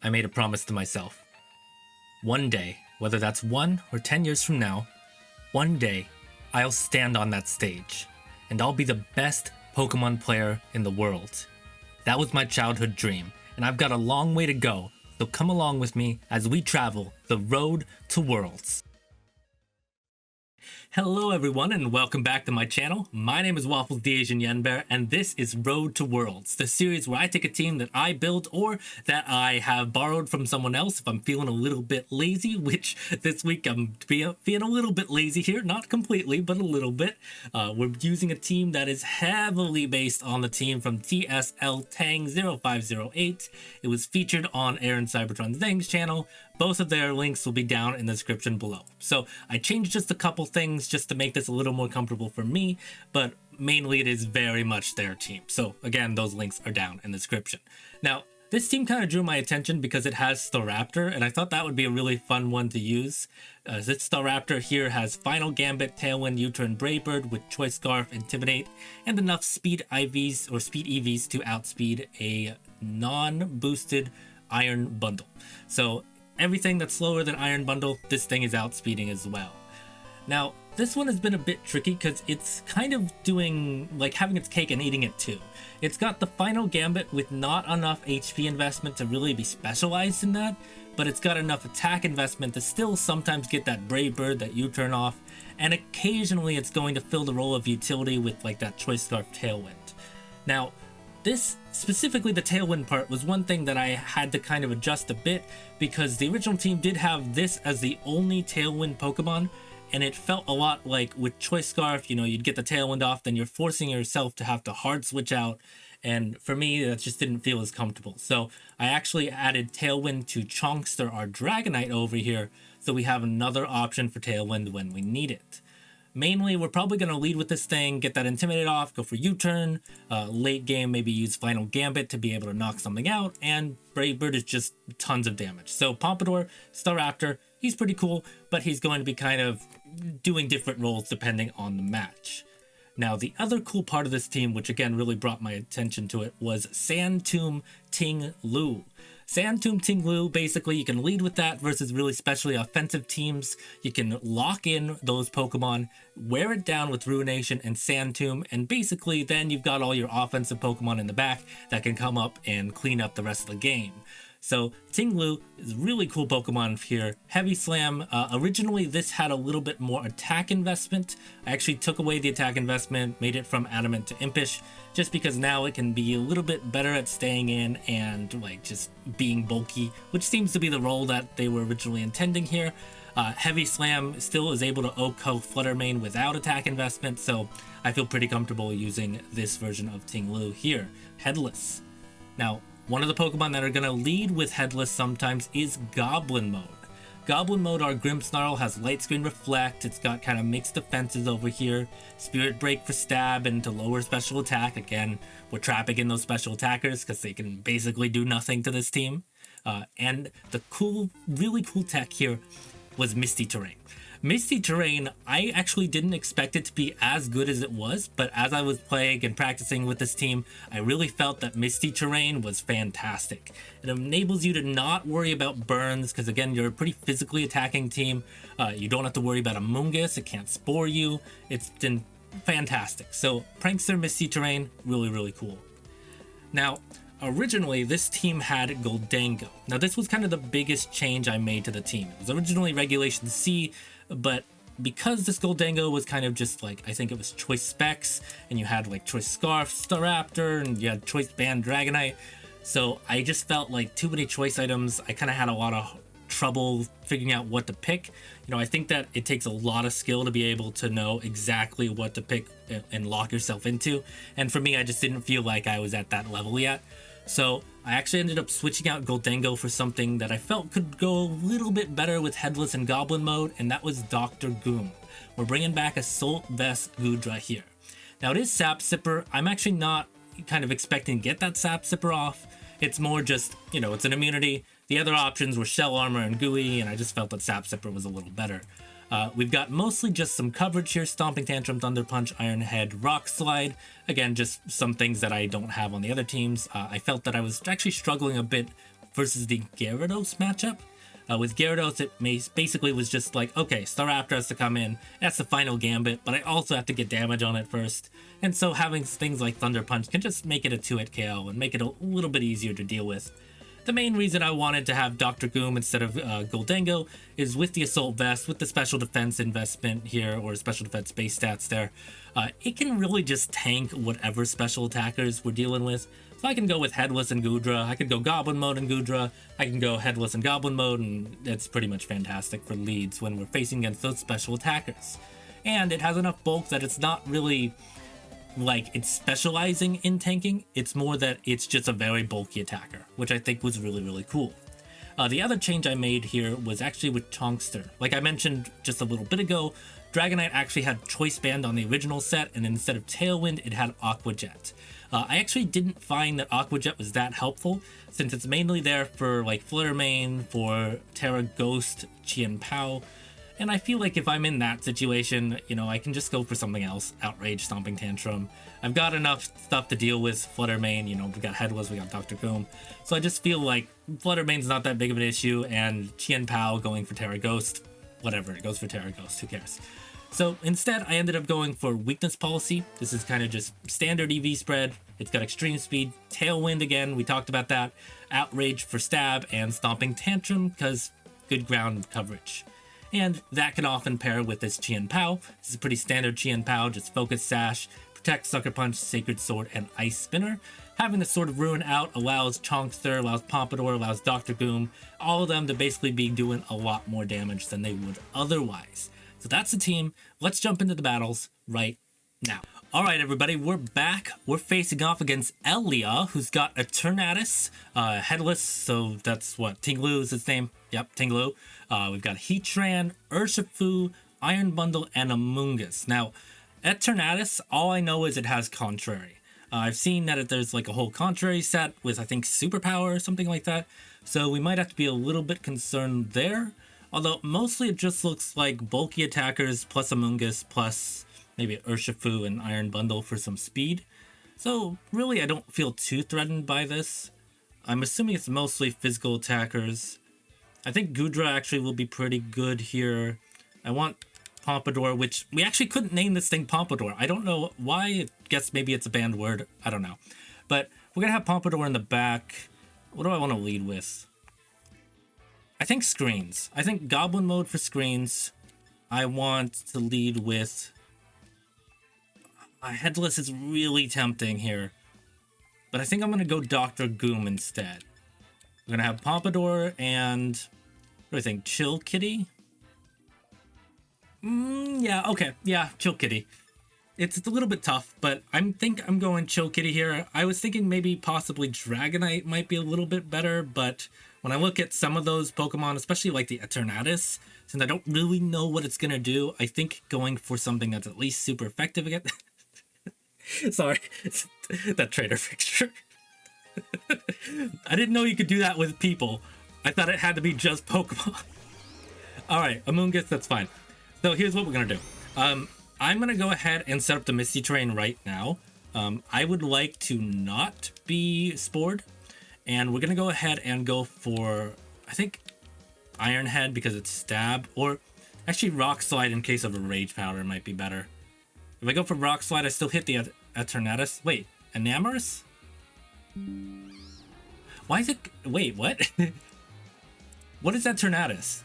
I made a promise to myself. One day, whether that's 1 or 10 years from now, one day I'll stand on that stage and I'll be the best Pokemon player in the world. That was my childhood dream, and I've got a long way to go, so come along with me as we travel the road to Worlds. Hello everyone and welcome back to my channel. My name is Waffles the Asian Yenbear and this is Road to Worlds, the series where I take a team that I build or that I have borrowed from someone else if I'm feeling a little bit lazy, which this week I'm being a little bit lazy here, not completely, but a little bit. We're using a team that is heavily based on the team from TSL Tang 0508. It was featured on Aaron Cybertron Zhang's channel. Both of their links will be down in the description below. So I changed just a couple things just to make this a little more comfortable for me, but mainly it is very much their team. So again, those links are down in the description. Now, this team kind of drew my attention because it has Staraptor, and I thought that would be a really fun one to use. This Staraptor here has Final Gambit, Tailwind, U-Turn, Brave Bird with Choice Scarf, Intimidate, and enough Speed IVs or Speed EVs to outspeed a non-boosted Iron Bundle. So everything that's slower than Iron Bundle, this thing is outspeeding as well. Now, this one has been a bit tricky because it's kind of doing, like, having its cake and eating it too. It's got the Final Gambit with not enough HP investment to really be specialized in that, but it's got enough attack investment to still sometimes get that Brave Bird that you turn off, and occasionally it's going to fill the role of utility with, like, that Choice Scarf Tailwind. Now, this, specifically the Tailwind part, was one thing that I had to kind of adjust a bit because the original team did have this as the only Tailwind Pokemon, and it felt a lot like with Choice Scarf, you know, you'd get the Tailwind off, then you're forcing yourself to have to hard switch out, and for me, that just didn't feel as comfortable. So I actually added Tailwind to Chonkster, our Dragonite over here, so we have another option for Tailwind when we need it. Mainly, we're probably going to lead with this thing, get that Intimidate off, go for U-Turn, late game maybe use Final Gambit to be able to knock something out, and Brave Bird is just tons of damage. So Pompadour, Staraptor, he's pretty cool, but he's going to be kind of doing different roles depending on the match. Now, the other cool part of this team, which again really brought my attention to it, was Sand Tomb Ting-Lu. Sand Tomb Ting-Lu, basically you can lead with that versus really specially offensive teams. You can lock in those Pokemon, wear it down with Ruination and Sand Tomb, and basically then you've got all your offensive Pokemon in the back that can come up and clean up the rest of the game. So Ting-Lu is a really cool Pokemon here. Heavy Slam, originally this had a little bit more attack investment. I actually took away the attack investment, made it from Adamant to Impish, just because now it can be a little bit better at staying in and like just being bulky, which seems to be the role that they were originally intending here. Heavy Slam still is able to OHKO Flutter Mane without attack investment, so I feel pretty comfortable using this version of Ting-Lu here. Headless. Now, one of the Pokemon that are going to lead with Headless sometimes is Goblin Mode. Goblin Mode, our Grimmsnarl, has Light Screen Reflect, it's got kind of mixed defenses over here, Spirit Break for stab and to lower special attack. Again, we're trapping in those special attackers because they can basically do nothing to this team. And the cool, really cool tech here was Misty Terrain. Misty Terrain, I actually didn't expect it to be as good as it was, but as I was playing and practicing with this team, I really felt that Misty Terrain was fantastic. It enables you to not worry about burns, because again, you're a pretty physically attacking team. You don't have to worry about a Mungus, it can't spore you. It's been fantastic. So Prankster Misty Terrain, really, really cool. Now, originally, this team had Gholdengo. Now, this was kind of the biggest change I made to the team. It was originally Regulation C, but because this Gholdengo was kind of just like, I think it was Choice Specs, and you had like Choice Scarf, Staraptor, and you had Choice Band Dragonite, so I just felt like too many choice items. I kind of had a lot of trouble figuring out what to pick. You know, I think that it takes a lot of skill to be able to know exactly what to pick and lock yourself into, and for me, I just didn't feel like I was at that level yet. So I actually ended up switching out Gholdengo for something that I felt could go a little bit better with Headless and Goblin Mode, and that was Dr. Goom. We're bringing back Assault Vest Goodra here. Now it is Sap Sipper. I'm actually not kind of expecting to get that Sap Sipper off. It's more just, you know, it's an immunity. The other options were Shell Armor and Gooey, and I just felt that Sap Sipper was a little better. We've got mostly just some coverage here: Stomping Tantrum, Thunder Punch, Iron Head, Rock Slide. Again, just some things that I don't have on the other teams. I felt that I was actually struggling a bit versus the Gyarados matchup. With Gyarados, it basically was just like, okay, Staraptor has to come in, that's the final Gambit, but I also have to get damage on it first. And so having things like Thunder Punch can just make it a 2-hit KO and make it a little bit easier to deal with. The main reason I wanted to have Dr. Goom instead of Gholdengo is with the Assault Vest, with the special defense investment here, or special defense base stats there, it can really just tank whatever special attackers we're dealing with. So I can go with Headless and Goodra, I could go Goblin Mode and Goodra, I can go Headless and Goblin Mode, and it's pretty much fantastic for leads when we're facing against those special attackers. And it has enough bulk that it's not really like it's specializing in tanking, it's more that it's just a very bulky attacker, which I think was really, really cool. The other change I made here was actually with Chonkster. Like I mentioned just a little bit ago, Dragonite actually had Choice Band on the original set, and instead of Tailwind, it had Aqua Jet. I actually didn't find that Aqua Jet was that helpful, since it's mainly there for like Flutter Mane, for Terra Ghost, Chien-Pao, and I feel like if I'm in that situation, you know, I can just go for something else, Outrage, Stomping Tantrum. I've got enough stuff to deal with Flutter Mane, you know, we got Headless, we got Dr. Goom, so I just feel like Flutter Mane's not that big of an issue, and Chien-Pao going for Terra Ghost, whatever, it goes for Terra Ghost, who cares? So instead, I ended up going for Weakness Policy. This is kind of just standard EV spread. It's got Extreme Speed, Tailwind again, we talked about that, Outrage for Stab, and Stomping Tantrum because good ground coverage. And that can often pair with this Chien-Pao. This is a pretty standard Chien-Pao, just Focus Sash, Protect, Sucker Punch, Sacred Sword, and Ice Spinner. Having the Sword of Ruin out allows Chonkster, allows Pompadour, allows Dr. Goom, all of them to basically be doing a lot more damage than they would otherwise. So that's the team. Let's jump into the battles right now. Alright everybody, we're back. We're facing off against Elia, who's got Eternatus, Headless, so that's what, Ting-Lu is his name? Yep, Ting-Lu. We've got Heatran, Urshifu, Iron Bundle, and Amoonguss. Now, Eternatus, all I know is it has Contrary. I've seen that there's like a whole Contrary set with, I think, Superpower or something like that, so we might have to be a little bit concerned there. Although, mostly it just looks like bulky attackers plus Amoonguss plus maybe Urshifu and Iron Bundle for some speed. So, really, I don't feel too threatened by this. I'm assuming it's mostly physical attackers. I think Goodra actually will be pretty good here. I want Pompadour, which we actually couldn't name this thing Pompadour. I don't know why. I guess maybe it's a banned word. I don't know. But we're going to have Pompadour in the back. What do I want to lead with? I think screens. I think Goblin Mode for screens. I want to lead with... Headless is really tempting here. But I think I'm going to go Dr. Goom instead. We're going to have Pompadour and... What do I think? Chill Kitty? Yeah, okay. Yeah, Chill Kitty. It's a little bit tough, but I think I'm going Chill Kitty here. I was thinking maybe possibly Dragonite might be a little bit better, but when I look at some of those Pokemon, especially like the Eternatus, since I don't really know what it's going to do, I think going for something that's at least super effective again. Sorry, it's that trader picture. I didn't know you could do that with people. I thought it had to be just Pokemon. Alright, Amoonguss, that's fine. So here's what we're going to do. I'm going to go ahead and set up the Misty Terrain right now. I would like to not be Spored. And we're going to go ahead and go for, I think, Iron Head because it's Stab. Or actually Rock Slide in case of a Rage Powder might be better. If I go for Rock Slide, I still hit the Eternatus. Wait, Enamorus? Why is it... Wait, what? What is Eternatus?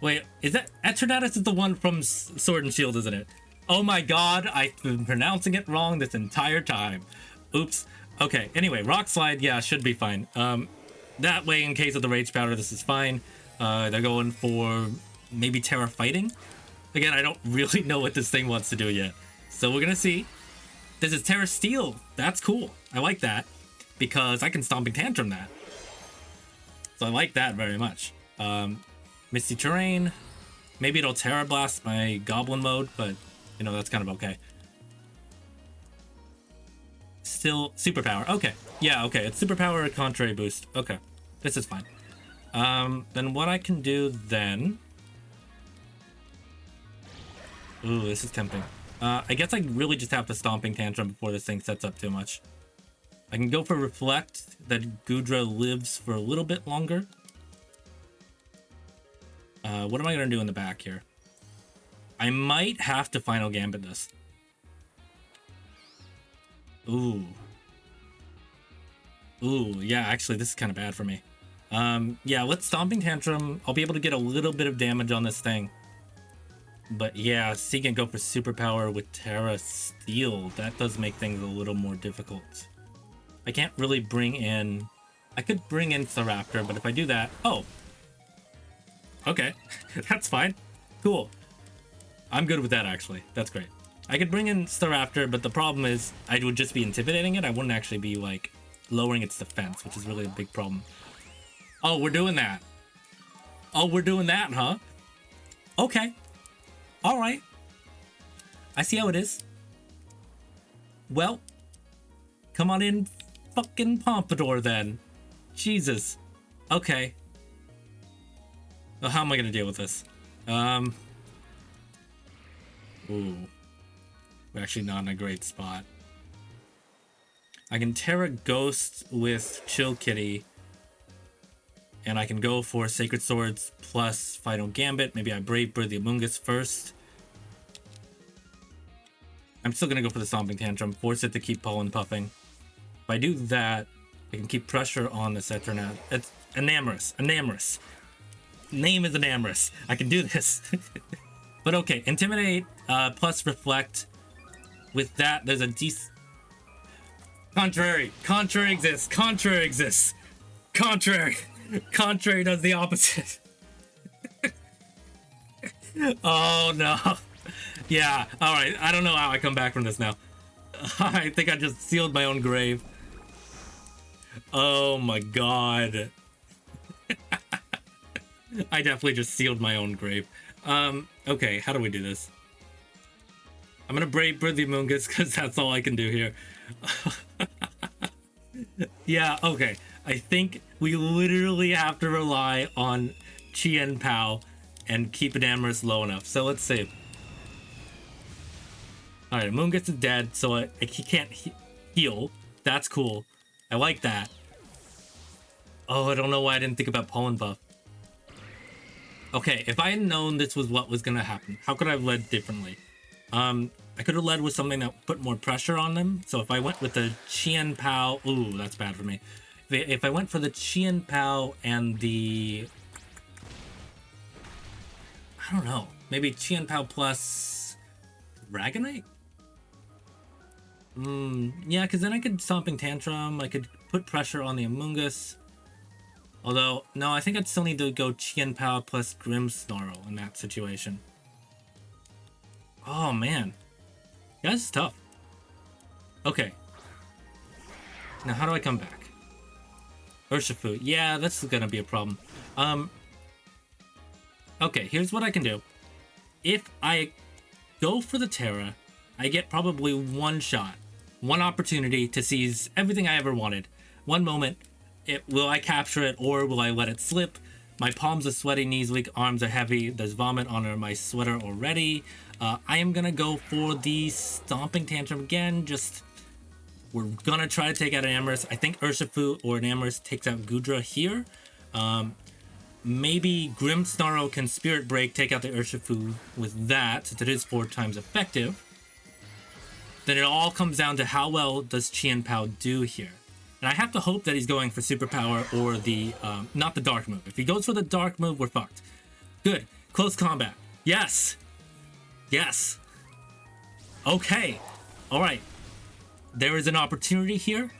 Wait, is that... Eternatus is the one from Sword and Shield, isn't it? Oh my god, I've been pronouncing it wrong this entire time. Oops. Okay, anyway, Rock Slide, yeah, should be fine. That way, in case of the Rage Powder, this is fine. They're going for maybe Terra Fighting. Again, I don't really know what this thing wants to do yet. So we're gonna see. This is Terra Steel. That's cool. I like that. Because I can Stomping Tantrum that. So I like that very much. Misty Terrain. Maybe it'll Terra Blast my Goblin Mode, but, you know, that's kind of okay. Still Superpower. Okay. Yeah, okay. It's Superpower or Contrary Boost. Okay. This is fine. Then what I can do then... Ooh, this is tempting. I guess I really just have to Stomping Tantrum before this thing sets up too much. I can go for Reflect, that Goodra lives for a little bit longer. What am I going to do in the back here? I might have to Final Gambit this. Ooh. Ooh, yeah, actually, this is kind of bad for me. Yeah, let's Stomping Tantrum. I'll be able to get a little bit of damage on this thing. But yeah, C can go for Superpower with Terra Steel. That does make things a little more difficult. I can't really bring in... I could bring in Staraptor, but if I do that... Oh! Okay, that's fine. Cool. I'm good with that, actually. That's great. I could bring in Staraptor, but the problem is I would just be intimidating it. I wouldn't actually be, like, lowering its defense, which is really a big problem. Oh, we're doing that. Oh, we're doing that, huh? Okay. All right. I see how it is. Well, come on in, fucking Pompadour, then. Jesus. Okay. Well, how am I gonna deal with this? Ooh. We're actually not in a great spot. I can Terra Ghost with Chill Kitty. And I can go for Sacred Swords plus Final Gambit. Maybe I Brave Bird the Amoonguss first. I'm still gonna go for the Stomping Tantrum. Force it to keep pollen puffing. If I do that, I can keep pressure on the Cetronat. It's Enamorus. Enamorus. Name is Enamorus. I can do this. But okay, Intimidate plus Reflect. With that, there's a decent... Contrary. Contrary exists. Contrary exists. Contrary. Contrary does the opposite. Oh no. Yeah, alright. I don't know how I come back from this now. I think I just sealed my own grave. Oh my god. I definitely just sealed my own grave. Okay, how do we do this? I'm gonna Brave Bird the Amoonguss because that's all I can do here. Yeah, okay. I think we literally have to rely on Chien-Pao and keep Enamorus low enough. So let's see. Alright, Amoonguss is dead, so he can't heal. That's cool. I like that. Oh, I don't know why I didn't think about Pollen Buff. Okay, if I had known this was what was gonna happen, how could I have led differently? I could have led with something that put more pressure on them. So if I went with the Chien-Pao... Ooh, that's bad for me. If I went for the Chien-Pao and the... I don't know. Maybe Chien-Pao plus... Dragonite? Yeah, because then I could Stomping Tantrum. I could put pressure on the Amoonguss. Although, no, I think I'd still need to go Chien-Pao plus Grimmsnarl in that situation. Oh, man. Yeah, this is tough. Okay. Now, how do I come back? Urshifu. Yeah, that's gonna be a problem. Okay, here's what I can do. If I go for the Terra, I get probably one shot. One opportunity to seize everything I ever wanted. One moment. Will I capture it or will I let it slip? My palms are sweaty, knees weak, arms are heavy. There's vomit on my sweater already. I am gonna go for the Stomping Tantrum again. We're gonna try to take out Enamorus. I think Urshifu or Enamorus takes out Goodra here. Maybe Grimmsnarl can Spirit Break, take out the Urshifu with that, since it is 4 times effective. Then it all comes down to how well does Chien-Pao do here. And I have to hope that he's going for Superpower or the, not the Dark move. If he goes for the Dark move, we're fucked. Good. Close combat. Yes. Yes. Okay. All right. There is an opportunity here.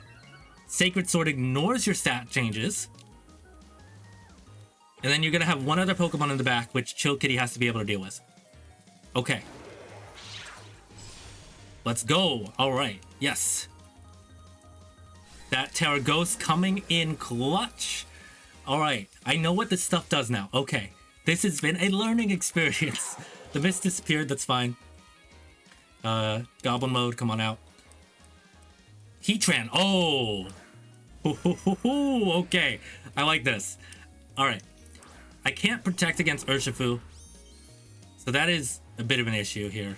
Sacred Sword ignores your stat changes. And then you're going to have one other Pokemon in the back, which Chill Kitty has to be able to deal with. Okay. Let's go. All right. Yes. That Terra Ghost coming in clutch. All right. I know what this stuff does now. Okay. This has been a learning experience. The mist disappeared. That's fine. Goblin mode. Come on out. Heatran. Oh. Okay. I like this. All right. I can't protect against Urshifu. So that is a bit of an issue here.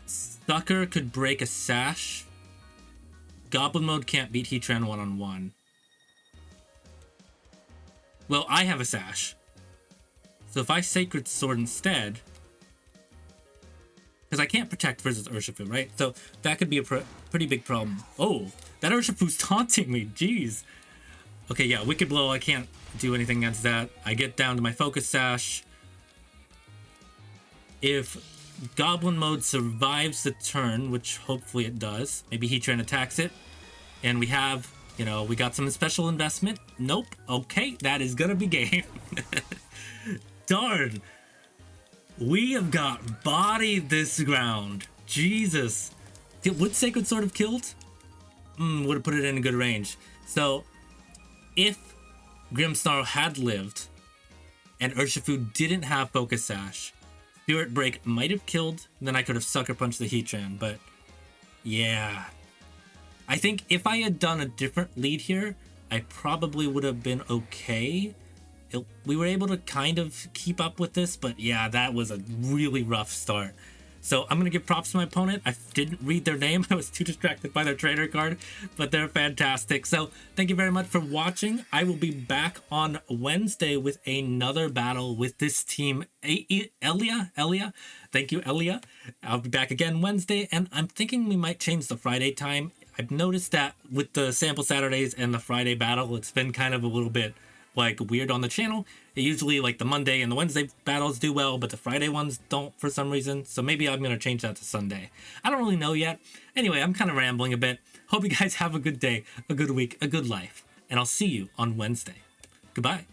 Sucker could break a Sash. Goblin mode can't beat Heatran one-on-one. Well, I have a Sash. So if I Sacred Sword instead, because I can't protect versus Urshifu, right? So that could be a pretty big problem. Oh, that Urshifu's taunting me. Jeez. Okay, yeah, Wicked Blow. I can't do anything against that. I get down to my Focus Sash. If Goblin mode survives the turn, which hopefully it does, maybe Heatran attacks it, and we have, you know, we got some special investment. Nope. Okay, that is gonna be game. Darn. We have got bodied this ground. Jesus. Would Sacred Sword have killed? Would have put it in a good range. So, if Grimmsnarl had lived, and Urshifu didn't have Focus Sash, Spirit Break might have killed, then I could have Sucker Punched the Heatran, but yeah. I think if I had done a different lead here, I probably would have been okay. We were able to kind of keep up with this, but yeah, that was a really rough start. So I'm going to give props to my opponent. I didn't read their name. I was too distracted by their trainer card, but they're fantastic. So thank you very much for watching. I will be back on Wednesday with another battle with this team. Elia. Thank you, Elia. I'll be back again Wednesday, and I'm thinking we might change the Friday time. I've noticed that with the Sample Saturdays and the Friday battle, it's been kind of a little bit like weird on the channel. It usually like the Monday and the Wednesday battles do well, but the Friday ones don't for some reason. So maybe I'm going to change that to Sunday. I don't really know yet. Anyway, I'm kind of rambling a bit. Hope you guys have a good day, a good week, a good life, and I'll see you on Wednesday. Goodbye.